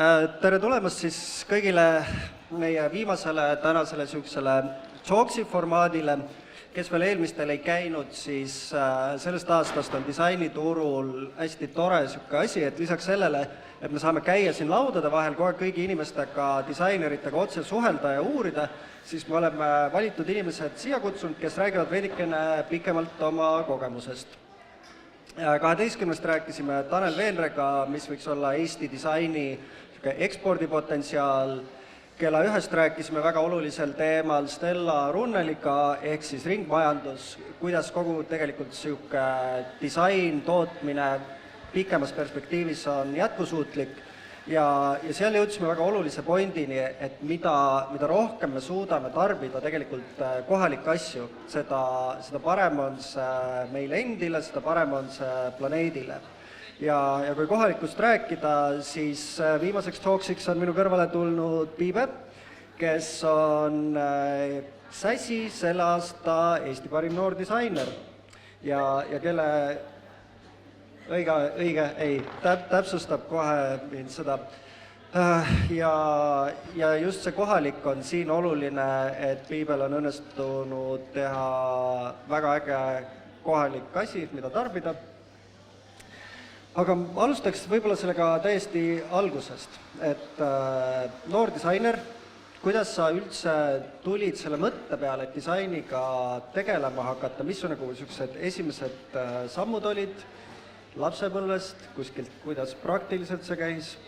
Tere tulemast siis kõigile meie viimasele tänasele sihukesele Talksi formaadile. Kes veel eelmistel ei käinud, siis sellest aastast on disainiturul hästi tore sihuke asi, et lisaks sellele, et me saame käia siin laudade vahel kogu aeg kõigi inimestega, disaineritega otse suhelda ja uurida, siis me oleme valitud inimesed siia kutsunud, kes räägivad veidikene pikemalt oma kogemusest. 12. rääkisime Tanel Veenrega, mis võiks olla Eesti disaini ekspordipotentsiaal. Kella 1 rääkisime väga olulisel teemal Stella Runneliga ehk siis ringmajandus, kuidas kogu tegelikult sihuke disain, tootmine pikemas perspektiivis on jätkusuutlik ja seal jõudsime väga olulise pointini, et mida rohkem me suudame tarbida tegelikult kohalikke asju, seda parem on see meile endile, seda parem on see planeedile. Ja kui kohalikust rääkida, siis viimaseks talksiks on minu kõrvale tulnud Piibe, kes on Säsi selle aasta Eesti parim noor disainer ja kelle täpsustab kohe mind seda. Ja just see kohalik on siin oluline, et Piibel on õnnestunud teha väga äge kohalik asi, mida tarbida. Aga alustaks võib-olla sellega täiesti algusest, et noor disainer, kuidas sa üldse tulid selle mõtte peale, et disainiga tegelema hakata, mis on nagu sellised esimesed sammud olid lapsepõlvest, kuskilt, kuidas praktiliselt see käis?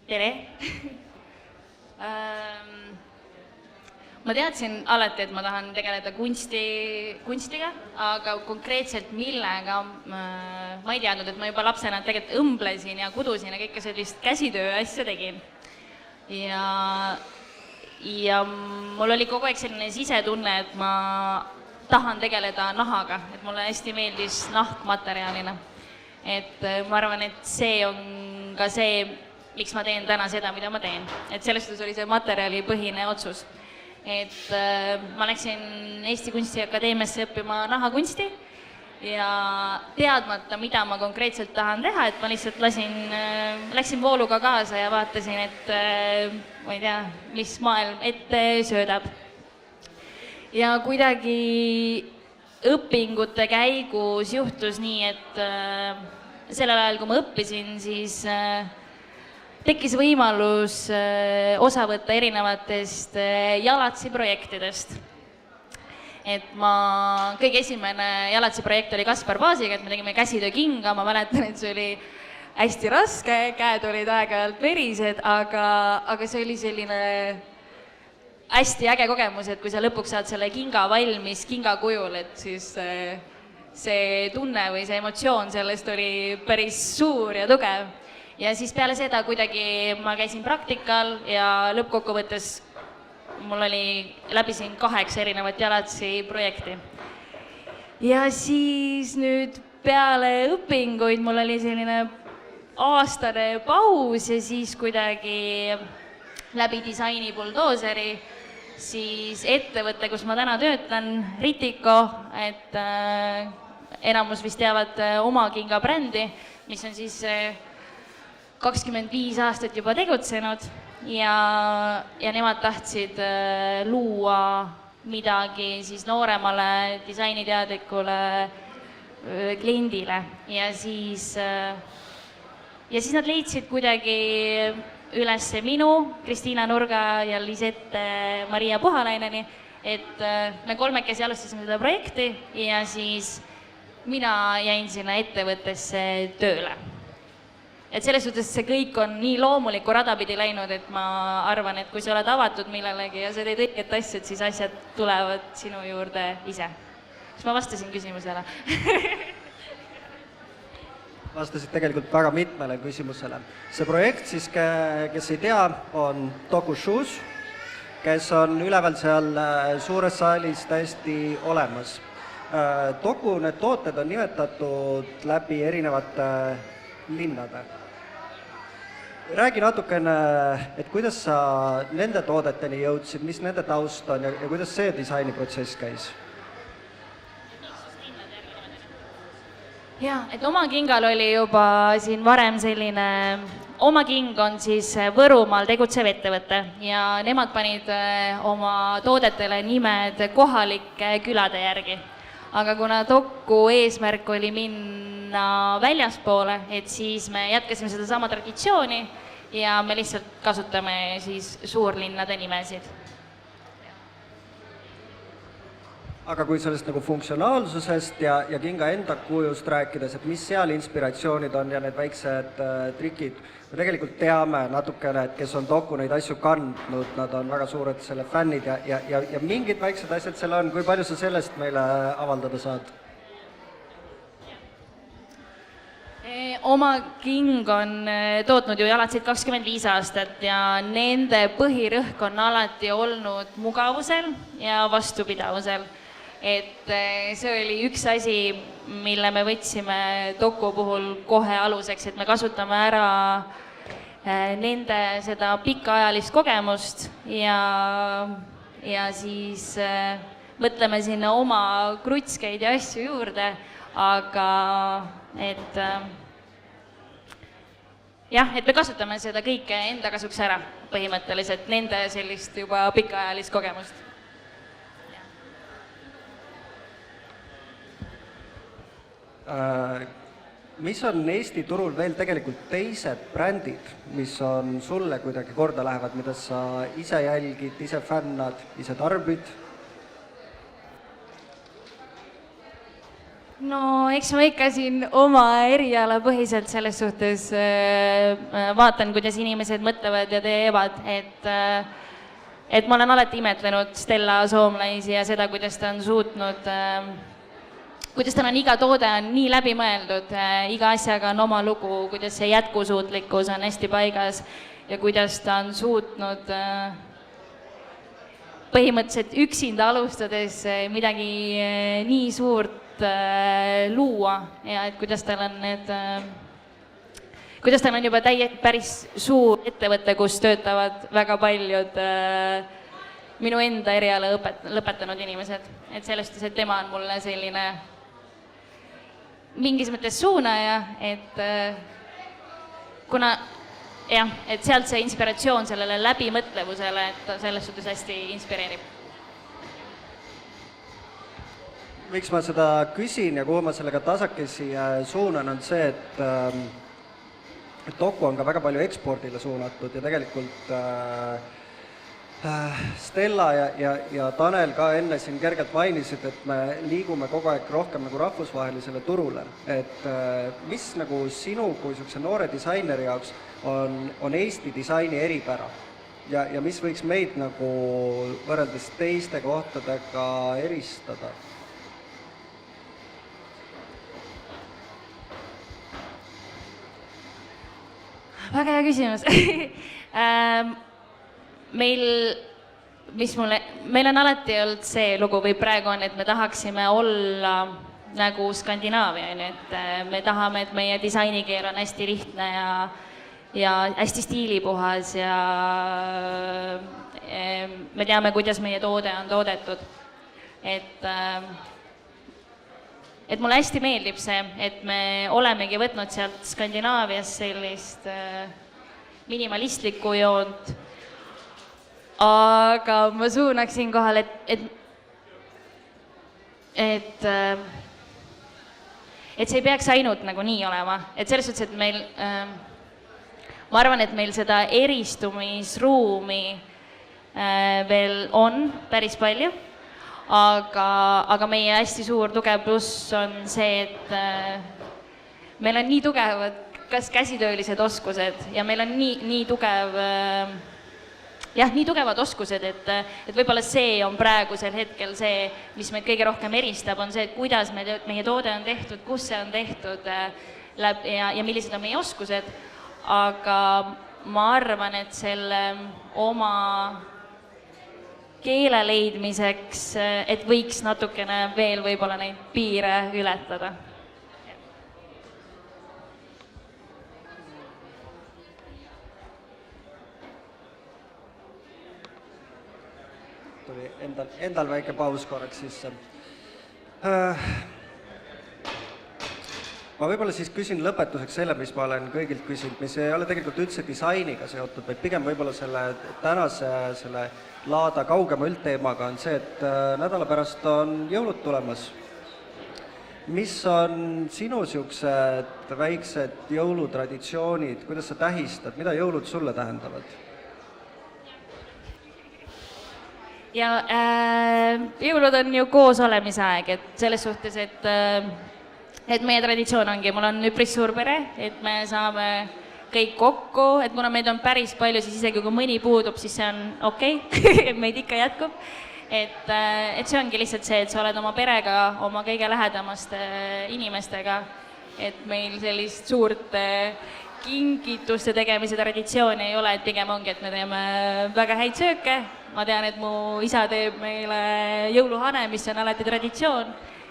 Tere! Ma teadsin alati, et ma tahan tegeleda kunstiga, aga konkreetselt millega ma ei teadnud, et ma juba lapsena tegelikult õmblesin ja kudusin ja kõike sellist käsitöö asja tegin. Ja mul oli kogu aeg selline sisetunne, et ma tahan tegeleda nahaga, et mulle hästi meeldis nahk materjalina. Et ma arvan, et see on ka see, miks ma teen täna seda, mida ma teen. Et sellest oli see materjali põhine otsus. Et ma läksin Eesti Kunstiakadeemiasse õppima nahakunsti ja teadmata, mida ma konkreetselt tahan teha, et ma lihtsalt läksin vooluga kaasa ja vaatasin, et ma ei tea, mis maailm ette söödab. Ja kuidagi õpingute käigus juhtus nii, et sellel ajal, kui ma õppisin, siis tekkis võimalus osa võtta erinevatest Jalatsi projektidest. Et kõige esimene Jalatsi projekt oli Kaspar Paasiga, et me tegime käsitöö kinga, ma mäletan, et see oli hästi raske, käed olid aeg-ajalt verised, aga see oli selline hästi äge kogemus, et kui sa lõpuks saad selle kinga valmis kinga kujul, et siis see tunne või see emotsioon sellest oli päris suur ja tugev. Ja siis peale seda kuidagi ma käisin praktikal ja lõppkokkuvõttes mul läbisin 8 erinevat Jalatsi projekti. Ja siis nüüd peale õpinguid mul oli selline aastane paus ja siis kuidagi läbi disaini buldooseri siis ettevõte, kus ma täna töötan, Ritiko, et enamus vist teavad oma kinga brändi, mis on siis 25 aastat juba tegutsenud ja nemad tahtsid luua midagi siis nooremale disainiteadlikule kliendile ja siis nad leidsid kuidagi üles minu, Kristiina Nurga ja Lisette Maria Puhalaineni, et me kolmekesi alustasime seda projekti ja siis mina jäin sinna ettevõttesse tööle. Et selles suhtes see kõik on nii loomuliku rada pidi läinud, et ma arvan, et kui sa oled avatud millelegi ja sa teed õiget asja, siis asjad tulevad sinu juurde ise. Kas ma vastasin küsimusele? Vastasid tegelikult väga mitmele küsimusele. See projekt siis, kes ei tea, on Toku Shoes, kes on üleval seal suures saalis täiesti olemas. Toku need tooted on nimetatud läbi erinevate linnade. Räägi natukene, et kuidas sa nende toodeteni jõudsid, mis nende taust on ja kuidas see disainiprotsess käis? jaa, et Oma Kingal oli juba siin varem selline, Oma King on siis Võrumaal tegutsev ettevõte ja nemad panid oma toodetele nimed kohalike külade järgi. Aga kuna Doku eesmärk oli minna väljaspoole, et siis me jätkasime seda sama traditsiooni ja me lihtsalt kasutame siis suurlinnade nimesid. Aga kui sellest nagu funktsionaalsusest ja Kinga enda kujust rääkides, et mis seal inspiratsioonid on ja need väiksed trikid, me tegelikult teame natukene, et kes on Doku neid asju kandnud, nad on väga suured selle fännid ja mingid väiksed asjad seal on, kui palju sa sellest meile avaldada saad? Oma King on tootnud ju jalatsid 25 aastat ja nende põhirõhk on alati olnud mugavusel ja vastupidavusel. Et see oli üks asi, mille me võtsime Doku puhul kohe aluseks, et me kasutame ära nende seda pikaajalist kogemust ja siis mõtleme sinna oma krutskeid ja asju juurde, aga et jah, et me kasutame seda kõike enda kasuks ära põhimõtteliselt, nende sellist juba pikaajalist kogemust. Mis on Eesti turul veel tegelikult teised brändid, mis on sulle kuidagi korda lähevad, mida sa ise jälgid, ise fännad, ise tarbid? No eks ma ikka siin oma eriala põhiselt selles suhtes vaatan, kuidas inimesed mõtlevad ja teevad, et ma olen alati imetlenud Stella soomlaisi ja seda, kuidas ta on suutnud kuidas tal on iga toode on nii läbi mõeldud, iga asjaga on oma lugu, kuidas see jätkusuutlikkus on hästi paigas ja kuidas ta on suutnud põhimõtteliselt üksinda alustades midagi nii suurt luua ja et kuidas tal on juba päris suur ettevõte, kus töötavad väga paljud minu enda eriala lõpetanud inimesed. Et sellest, et tema on mulle selline mingis mõttes suunaja, et kuna jah, et sealt see inspiratsioon sellele läbimõtlevusele, et ta selles suhtes hästi inspireerib. Miks ma seda küsin ja kuhu ma sellega tasakesi suunan, on see, et Doku on ka väga palju ekspordile suunatud ja tegelikult Stella ja Tanel ka enne siin kergelt mainisid, et me liigume kogu aeg rohkem nagu rahvusvahelisele turule. Et mis nagu sinu kui niisuguse noore disaineri jaoks on Eesti disaini eripära ja mis võiks meid nagu võrreldes teiste kohtadega eristada? Väga hea küsimus. Meil on alati olnud see lugu või praegu on, et me tahaksime olla nagu Skandinaavia, et me tahame, et meie disainikeel on hästi lihtne ja hästi stiilipuhas ja me teame, kuidas meie toode on toodetud. Et mulle hästi meeldib see, et me olemegi võtnud sealt Skandinaavias sellist minimalistlikku joont, aga ma suunaksin kohal, et see ei peaks ainult nagu nii olema, et selles suhtes, et meil, ma arvan, et meil seda eristumisruumi veel on päris palju, aga meie hästi suur tugev pluss on see, et meil on nii tugevad kas käsitöölised oskused ja meil on nii tugev nii tugevad oskused, et võib-olla see on praegusel hetkel see, mis meid kõige rohkem eristab, on see, et kuidas meie toode on tehtud, kus see on tehtud ja millised on meie oskused, aga ma arvan, et selle oma keele leidmiseks, et võiks natukene veel võib-olla neid piire ületada. Tuli endal väike paus korraks sisse. ma võib-olla siis küsin lõpetuseks selle, mis ma olen kõigilt küsinud, mis ei ole tegelikult üldse disainiga seotud, vaid pigem võib-olla selle tänase selle laada kaugema üldteemaga on see, et nädala pärast on jõulud tulemas. Mis on sinu niisugused väiksed jõulutraditsioonid, kuidas sa tähistad, mida jõulud sulle tähendavad? Ja jõulud on ju koos olemise aeg, et selles suhtes, et meie traditsioon ongi, mul on üpris suur pere, et me saame kõik kokku, et kuna meid on päris palju, siis isegi kui mõni puudub, siis see on okei, meid ikka jätkub. Et see ongi lihtsalt see, et sa oled oma perega, oma kõige lähedamaste inimestega, et meil sellist suurt kingituste tegemise traditsiooni ei ole, et pigem ongi, et me teeme väga häid sööke. Ma tean, et mu isa teeb meile jõuluhane, mis on alati traditsioon.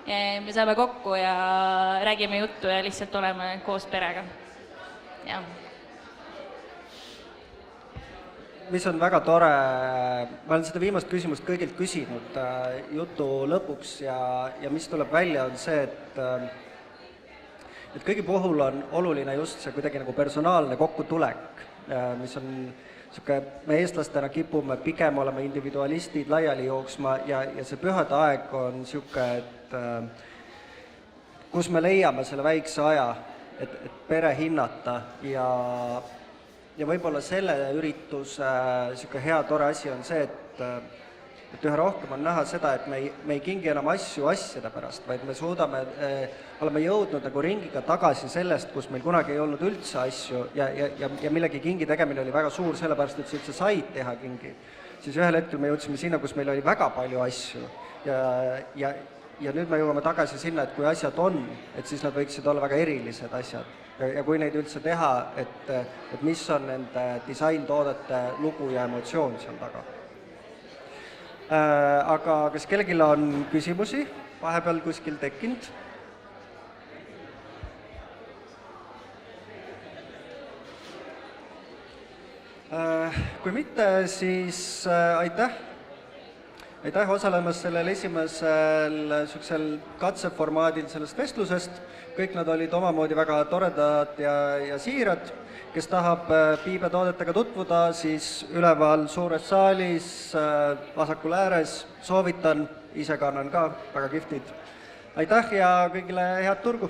Me saame kokku ja räägime juttu ja lihtsalt oleme koos perega. Ja. Mis on väga tore, ma olen seda viimast küsimust kõigilt küsinud jutu lõpuks ja mis tuleb välja on see, et kõigi puhul on oluline just see kuidagi nagu personaalne kokkutulek, mis on me eestlastena kipume pigem olema individualistid laiali jooksma ja see pühade aeg on niisugune, et kus me leiame selle väikse aja, et pere hinnata ja võib-olla selle ürituse niisugune hea tore asi on see, et üha rohkem on näha seda, et me ei kingi enam asju asjade pärast, vaid me oleme jõudnud nagu ringiga tagasi sellest, kus meil kunagi ei olnud üldse asju ja millegi kingi tegemine oli väga suur, sellepärast et sa üldse said teha kingi. Siis ühel hetkel me jõudsime sinna, kus meil oli väga palju asju ja nüüd me jõuame tagasi sinna, et kui asjad on, et siis nad võiksid olla väga erilised asjad. Ja kui neid üldse teha, et mis on nende disaintoodete lugu ja emotsioon seal taga. Aga kas kellelgi on küsimusi vahepeal kuskil tekkinud? Kui mitte, siis aitäh osalemast sellel esimesel katseformaadil sellest vestlusest. Kõik nad olid omamoodi väga toredad ja siirad. Kes tahab piibetoodetega tutvuda, siis üleval suures saalis, vasakul ääres, soovitan, ise kannan ka, väga kihvtid. Aitäh ja kõigile head turgu!